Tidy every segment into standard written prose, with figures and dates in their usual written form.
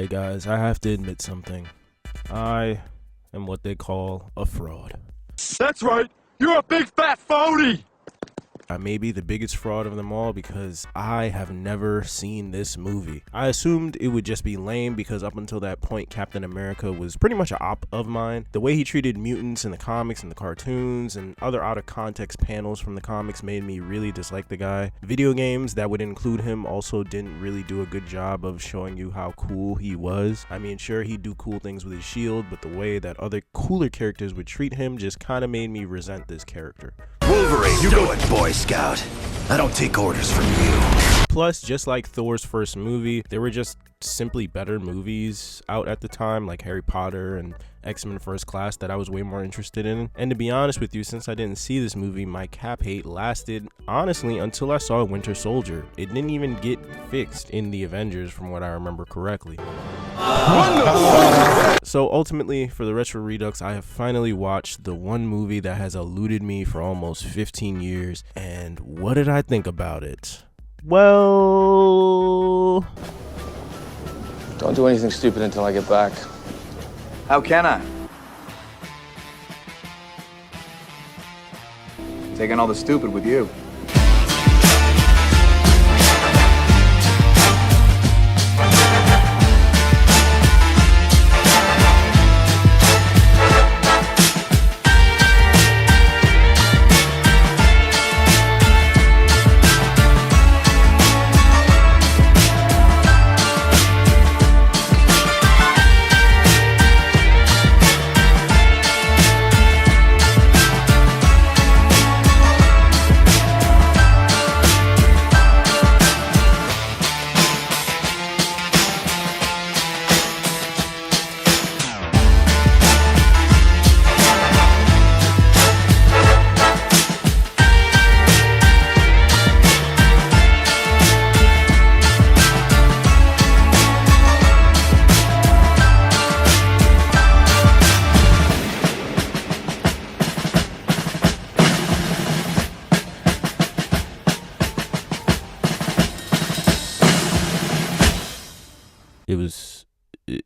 Alright guys, I have to admit something. I am what they call a fraud. That's right! You're a big fat phony! I may be the biggest fraud of them all because I have never seen this movie. I assumed it would just be lame because up until that point Captain America was pretty much an op of mine. The way he treated mutants in the comics and the cartoons and other out of context panels from the comics made me really dislike the guy. Video games that would include him also didn't really do a good job of showing you how cool he was. I mean, sure, he'd do cool things with his shield, but the way that other cooler characters would treat him just kind of made me resent this character. Wolverine, do it, Boy Scout. I don't take orders from you. Plus, just like Thor's first movie, there were just simply better movies out at the time, like Harry Potter and X-Men First Class, that I was way more interested in. And to be honest with you, since I didn't see this movie, my Cap hate lasted, honestly, until I saw Winter Soldier. It didn't even get fixed in the Avengers, from what I remember correctly. So ultimately, for the Retro Redux, I have finally watched the one movie that has eluded me for almost 15 years. And what did I think about it? Well... Don't do anything stupid until I get back. How can I? Taking all the stupid with you.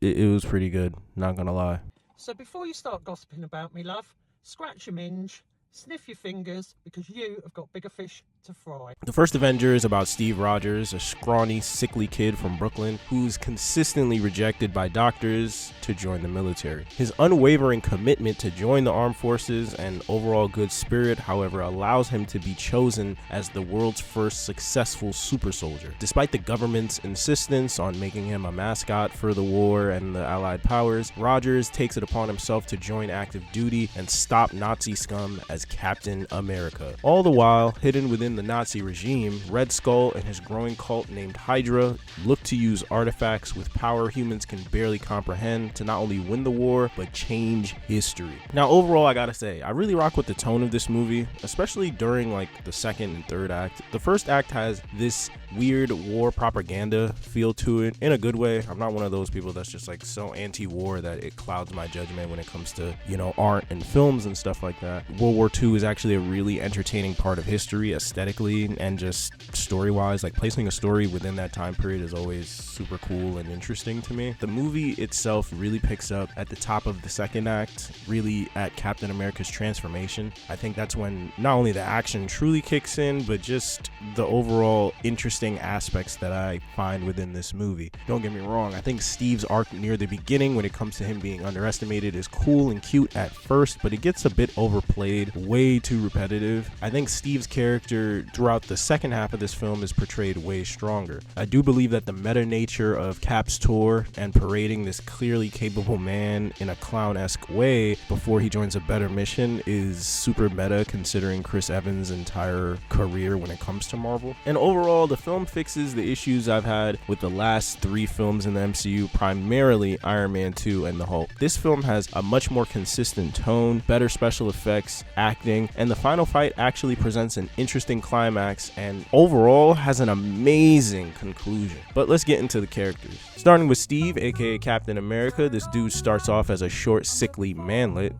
It was pretty good, not gonna lie. So before you start gossiping about me, love, scratch your minge, sniff your fingers, because you have got bigger fish to fry. The First Avenger is about Steve Rogers, a scrawny, sickly kid from Brooklyn who's consistently rejected by doctors to join the military. His unwavering commitment to join the armed forces and overall good spirit, however, allows him to be chosen as the world's first successful super soldier. Despite the government's insistence on making him a mascot for the war and the Allied powers, Rogers takes it upon himself to join active duty and stop Nazi scum as Captain America. All the while, hidden within the Nazi regime, Red Skull and his growing cult named Hydra look to use artifacts with power humans can barely comprehend to not only win the war, but change history. Now, overall, I gotta say, I really rock with the tone of this movie, especially during like the second and third act. The first act has this weird war propaganda feel to it in a good way. I'm not one of those people that's just like so anti-war that it clouds my judgment when it comes to, you know, art and films and stuff like that. World War II is actually a really entertaining part of history aesthetically and just story-wise. Like, placing a story within that time period is always super cool and interesting to me. The movie itself really picks up at the top of the second act, really at Captain America's transformation. I think that's when not only the action truly kicks in, but just the overall interesting aspects that I find within this movie. Don't get me wrong, I think Steve's arc near the beginning when it comes to him being underestimated is cool and cute at first, but it gets a bit overplayed, way too repetitive. I think Steve's character throughout the second half of this film is portrayed way stronger. I do believe that the meta nature of Cap's tour and parading this clearly capable man in a clown-esque way before he joins a better mission is super meta, considering Chris Evans' entire career when it comes to Marvel. And overall, the film fixes the issues I've had with the last three films in the MCU, primarily Iron Man 2 and the Hulk. This film has a much more consistent tone, better special effects, acting, and the final fight actually presents an interesting interesting climax and overall has an amazing conclusion. But let's get into the characters. Starting with Steve, aka Captain America. This dude starts off as a short, sickly manlet.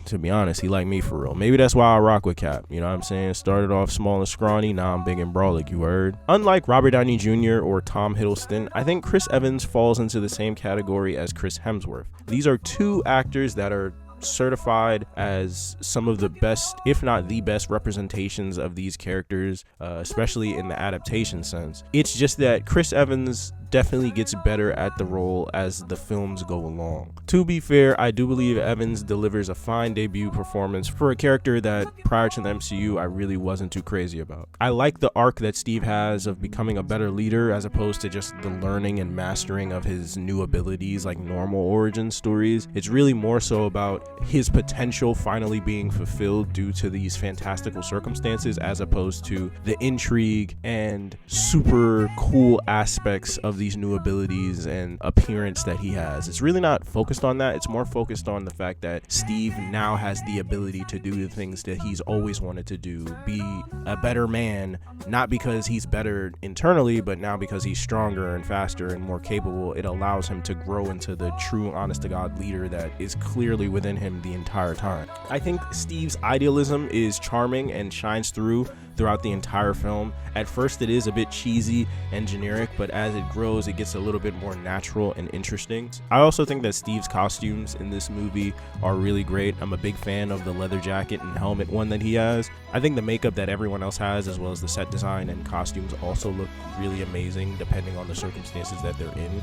To be honest, he like me for real. Maybe that's why I rock with Cap. You know what I'm saying? Started off small and scrawny, now I'm big and brolic, you heard? Unlike Robert Downey Jr. or Tom Hiddleston, I think Chris Evans falls into the same category as Chris Hemsworth. These are two actors that are certified as some of the best, if not the best, representations of these characters, especially in the adaptation sense. It's just that Chris Evans definitely gets better at the role as the films go along. To be fair, I do believe Evans delivers a fine debut performance for a character that prior to the MCU I really wasn't too crazy about. I like the arc that Steve has of becoming a better leader as opposed to just the learning and mastering of his new abilities like normal origin stories. It's really more so about his potential finally being fulfilled due to these fantastical circumstances as opposed to the intrigue and super cool aspects of these new abilities and appearance that he has. It's really not focused on that. It's more focused on the fact that Steve now has the ability to do the things that he's always wanted to do, be a better man, not because he's better internally, but now because he's stronger and faster and more capable. It allows him to grow into the true honest to God leader that is clearly within him the entire time. I think Steve's idealism is charming and shines throughout the entire film. At first it is a bit cheesy and generic, but as it grows it gets a little bit more natural and interesting. I also think that Steve's costumes in this movie are really great. I'm a big fan of the leather jacket and helmet one that he has. I think the makeup that everyone else has, as well as the set design and costumes, also look really amazing depending on the circumstances that they're in.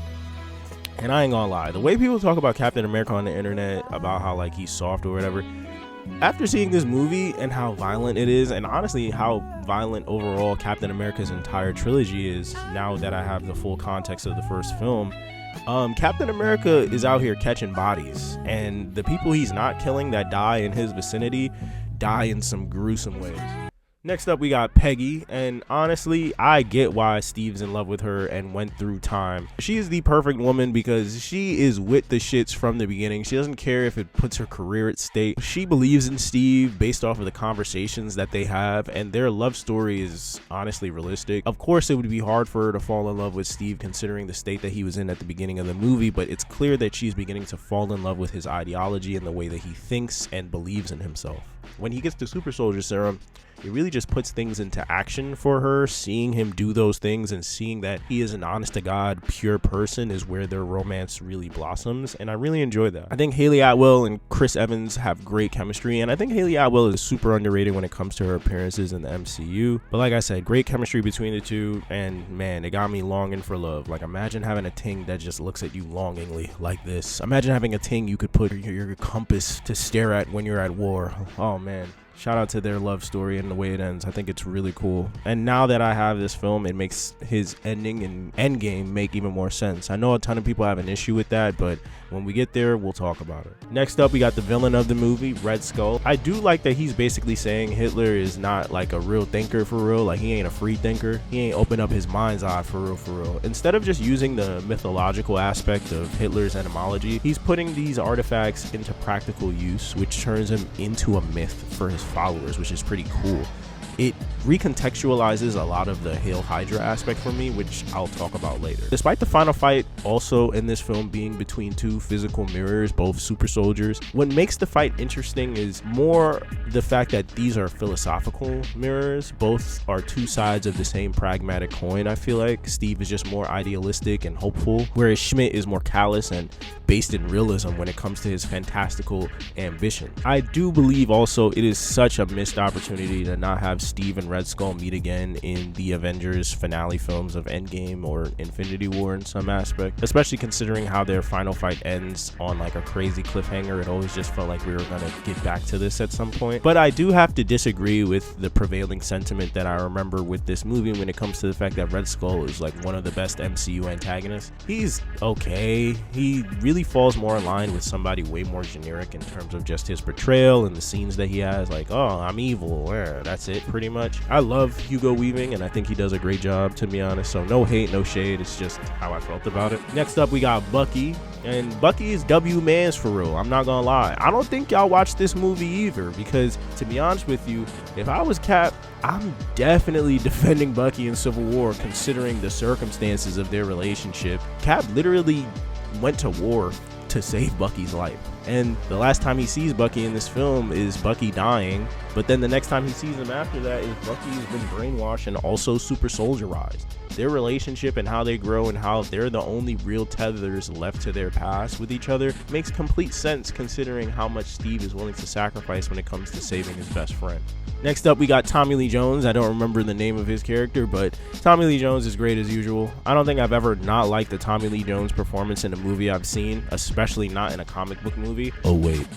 And I ain't gonna lie, the way people talk about Captain America on the internet, about how like he's soft or whatever, after seeing this movie and how violent it is, and honestly how violent overall Captain America's entire trilogy is, now that I have the full context of the first film, Captain America is out here catching bodies, and the people he's not killing that die in his vicinity die in some gruesome ways. Next up, we got Peggy, and honestly, I get why Steve's in love with her and went through time. She is the perfect woman because she is with the shits from the beginning. She doesn't care if it puts her career at stake. She believes in Steve based off of the conversations that they have, and their love story is honestly realistic. Of course, it would be hard for her to fall in love with Steve considering the state that he was in at the beginning of the movie, but it's clear that she's beginning to fall in love with his ideology and the way that he thinks and believes in himself. When he gets the super soldier serum, it really just puts things into action for her. Seeing him do those things and seeing that he is an honest to God pure person is where their romance really blossoms, and I really enjoy that. I think Haley Atwell and Chris Evans have great chemistry, and I think Haley Atwell is super underrated when it comes to her appearances in the MCU. But like I said, great chemistry between the two, and man, it got me longing for love. Like, imagine having a ting that just looks at you longingly like this. Imagine having a ting you could put your compass to stare at when you're at war. Oh man. Shout out to their love story and the way it ends. I think it's really cool. And now that I have this film, it makes his ending and endgame make even more sense. I know a ton of people have an issue with that, but when we get there, we'll talk about it. Next up, we got the villain of the movie, Red Skull. I do like that he's basically saying Hitler is not like a real thinker for real. Like, he ain't a free thinker. He ain't opened up his mind's eye for real. Instead of just using the mythological aspect of Hitler's etymology, he's putting these artifacts into practical use, which turns him into a myth for his followers, which is pretty cool. It recontextualizes a lot of the Hail Hydra aspect for me, which I'll talk about later. Despite the final fight also in this film being between two physical mirrors, both super soldiers, what makes the fight interesting is more the fact that these are philosophical mirrors. Both are two sides of the same pragmatic coin. I feel like Steve is just more idealistic and hopeful, whereas Schmidt is more callous and based in realism when it comes to his fantastical ambition. I do believe also it is such a missed opportunity to not have Steve and Red Skull meet again in the Avengers finale films of Endgame or Infinity War in some aspect, especially considering how their final fight ends on like a crazy cliffhanger. It always just felt like we were gonna get back to this at some point. But I do have to disagree with the prevailing sentiment that I remember with this movie when it comes to the fact that Red Skull is like one of the best MCU antagonists. He's okay. He really falls more in line with somebody way more generic in terms of just his portrayal and the scenes that he has. Like, oh, I'm evil, that's it pretty much. I love Hugo Weaving and I think he does a great job, to be honest, so no hate, no shade, it's just how I felt about it. Next up, we got Bucky, And Bucky is W mans for real. I'm not gonna lie. I don't think y'all watched this movie either, because to be honest with you, if I was Cap, I'm definitely defending Bucky in Civil War considering the circumstances of their relationship. Cap literally went to war to save Bucky's life. And the last time he sees Bucky in this film is Bucky dying, but then the next time he sees him after that is Bucky's been brainwashed and also super soldierized. Their relationship and how they grow and how they're the only real tethers left to their past with each other makes complete sense considering how much Steve is willing to sacrifice when it comes to saving his best friend. Next up, we got Tommy Lee Jones. I don't remember the name of his character, but Tommy Lee Jones is great as usual. I don't think I've ever not liked the Tommy Lee Jones performance in a movie I've seen, especially not in a comic book movie. Oh, wait.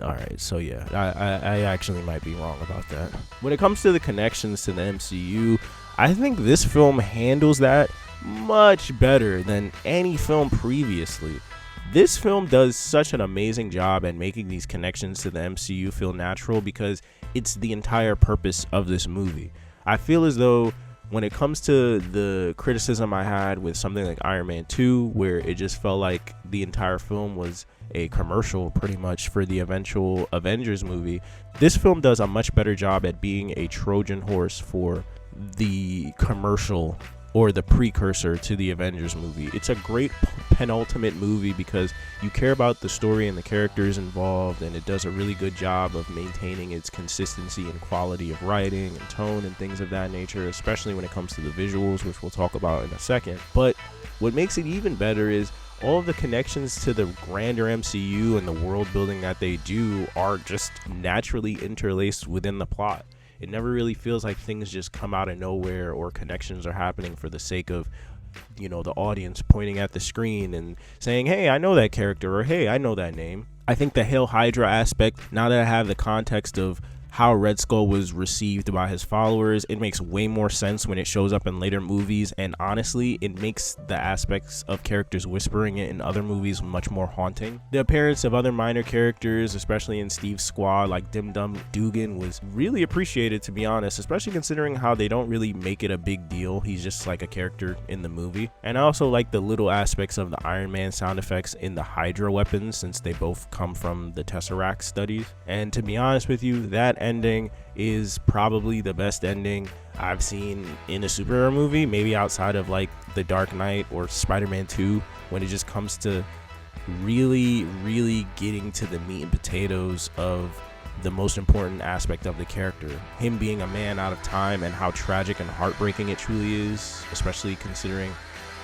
Alright, so yeah, I actually might be wrong about that. When it comes to the connections to the MCU, I think this film handles that much better than any film previously. This film does such an amazing job at making these connections to the MCU feel natural because it's the entire purpose of this movie. I feel as though when it comes to the criticism I had with something like Iron Man 2, where it just felt like the entire film was a commercial pretty much for the eventual Avengers movie, this film does a much better job at being a Trojan horse for the commercial or the precursor to the Avengers movie. It's a great penultimate movie because you care about the story and the characters involved, and it does a really good job of maintaining its consistency and quality of writing and tone and things of that nature, especially when it comes to the visuals, which we'll talk about in a second. But what makes it even better is all of the connections to the grander MCU and the world building that they do are just naturally interlaced within the plot. It never really feels like things just come out of nowhere or connections are happening for the sake of, you know, the audience pointing at the screen and saying, hey, I know that character, or hey, I know that name. I think the Hail Hydra aspect, now that I have the context of how Red Skull was received by his followers, it makes way more sense when it shows up in later movies, and honestly, it makes the aspects of characters whispering it in other movies much more haunting. The appearance of other minor characters, especially in Steve's squad, like Dim Dum Dugan, was really appreciated, to be honest, especially considering how they don't really make it a big deal. He's just like a character in the movie. And I also like the little aspects of the Iron Man sound effects in the Hydra weapons, since they both come from the Tesseract studies. And to be honest with you, that ending is probably the best ending I've seen in a superhero movie, maybe outside of like The Dark Knight or Spider-Man 2, when it just comes to really getting to the meat and potatoes of the most important aspect of the character, him being a man out of time, and how tragic and heartbreaking it truly is, especially considering,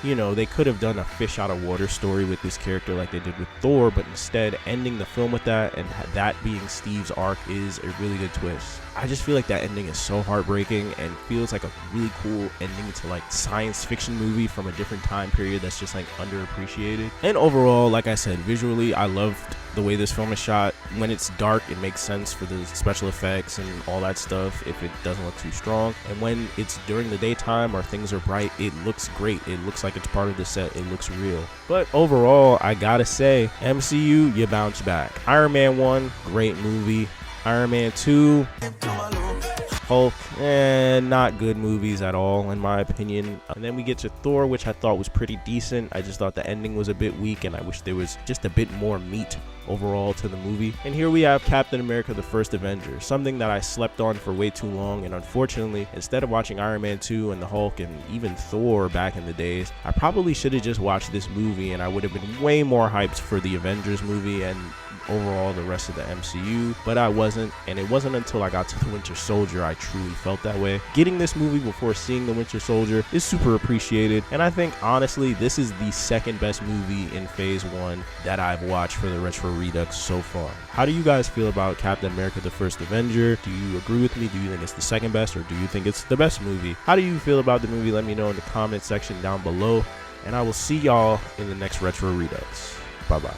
you know, they could have done a fish out of water story with this character like they did with Thor, but instead ending the film with that and that being Steve's arc is a really good twist. I just feel like that ending is so heartbreaking and feels like a really cool ending to like science fiction movie from a different time period that's just like underappreciated. And overall, like I said, visually I loved the way this film is shot. When it's dark, it makes sense for the special effects and all that stuff if it doesn't look too strong. And when it's during the daytime or things are bright, it looks great. It looks like it's part of the set. It looks real. But overall, I gotta say, MCU, you bounce back. Iron Man 1, great movie. Iron Man 2, Hulk, not good movies at all in my opinion. And then we get to Thor, which I thought was pretty decent. I just thought the ending was a bit weak and I wish there was just a bit more meat overall to the movie. And here we have Captain America the First Avenger, something that I slept on for way too long, and unfortunately, instead of watching Iron Man 2 and the Hulk and even Thor back in the days, I probably should have just watched this movie and I would have been way more hyped for the Avengers movie and overall the rest of the MCU, but I wasn't, and it wasn't until I got to the Winter Soldier I truly felt that way. Getting this movie before seeing the Winter Soldier is super appreciated, and I think honestly this is the second best movie in phase 1 that I've watched for the Retro Redux so far. How do you guys feel about Captain America the First Avenger? Do you agree with me? Do you think it's the second best, or do you think it's the best movie? How do you feel about the movie? Let me know in the comment section down below, and I will see y'all in the next Retro Redux. Bye bye.